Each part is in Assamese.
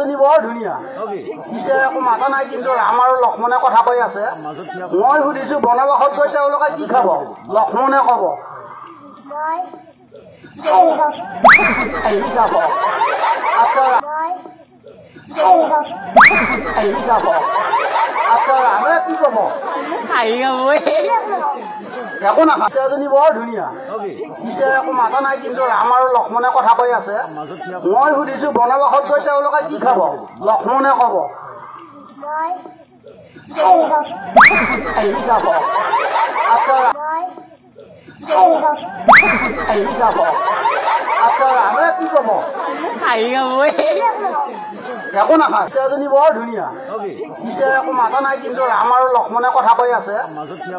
এজনী বৰ ধুনীয়া এতিয়া একো মাতা নাই কিন্তু ৰাম আৰু লক্ষ্মণে কথা কৈ আছে মই সুধিছো বনবাসত গৈ তেওঁলোকে কি খাব লক্ষ্মণে ক'ব আচ্ছা ৰামে কি ক'ব একো নাখা এজনী বৰ ধুনীয়া এতিয়া একো মাতা নাই কিন্তু ৰাম আৰু লক্ষ্মণে কথা কৈ আছে মই সুধিছো বনবাসত গৈ তেওঁলোকে কি খাব লক্ষ্মণে ক'ব আচ্ছা ৰামে কি ক'ব একো নাখা এজনী বৰ ধুনীয়া এতিয়া একো মাতা নাই কিন্তু ৰাম আৰু লক্ষ্মণে কথা কৈ আছে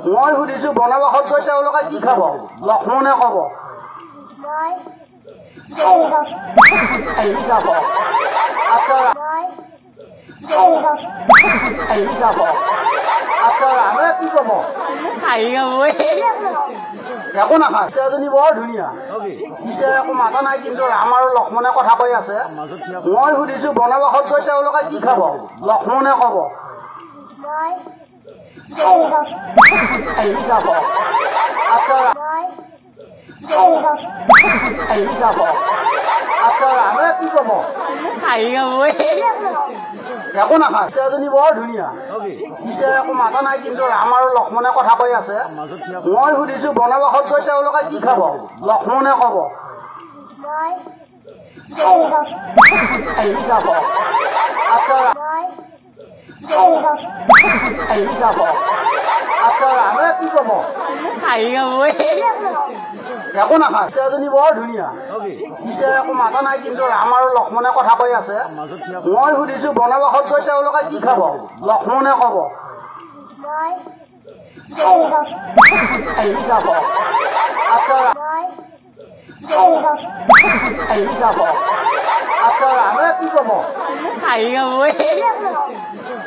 মই সুধিছো বনবাসত গৈ তেওঁলোকে কি খাব লক্ষ্মণে ক'ব আচ্ছা ৰামে কি ক'ব একো নাখা এজনী বৰ ধুনীয়া এতিয়া একো মাতা নাই কিন্তু ৰাম আৰু লক্ষ্মণে কথা কৈ আছে মই সুধিছো বনবাসত গৈ তেওঁলোকে কি খাব লক্ষ্মণে ক'ব আচ্ছা ৰামে কি ক'ব একো নাখা এজনী বৰ ধুনীয়া এতিয়া একো মাতা নাই কিন্তু ৰাম আৰু লক্ষ্মণে কথা কৈ আছে মই সুধিছো বনবাসত গৈ তেওঁলোকে কি খাব লক্ষ্মণে ক'ব আচ্ছা ৰামে কি ক'ব একো নাখা এজনী বৰ ধুনীয়া এতিয়া একো মাতা নাই কিন্তু ৰাম আৰু লক্ষ্মণে কথা কৈ আছে মই সুধিছো বনবাসত গৈ তেওঁলোকে কি খাব লক্ষ্মণে ক'ব আচ্ছা ৰামে কি ক'ব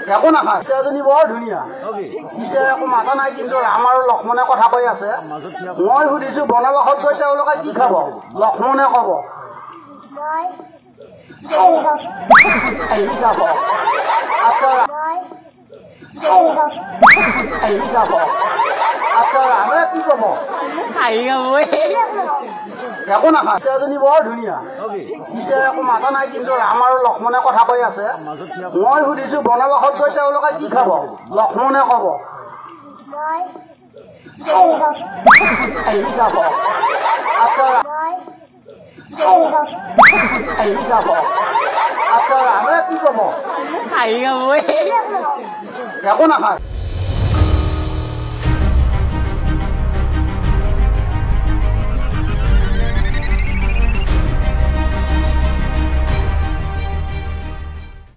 একো নাখা এজনী বৰ ধুনীয়া এতিয়া একো মাতা নাই কিন্তু ৰাম আৰু লক্ষ্মণে কথা কৈ আছে মই সুধিছো বনবাসত গৈ তেওঁলোকে কি খাব লক্ষ্মণে ক'ব আচ্ছা ৰামে কি ক'ব একো নাখা এজনী বৰ ধুনীয়া এতিয়া একো মাতা নাই কিন্তু ৰাম আৰু লক্ষ্মণে কথা কৈ আছে মই সুধিছো বনবাসত গৈ তেওঁলোকে কি খাব লক্ষ্মণে ক'ব আচ্ছা ৰামে কি ক'ব একো নাখা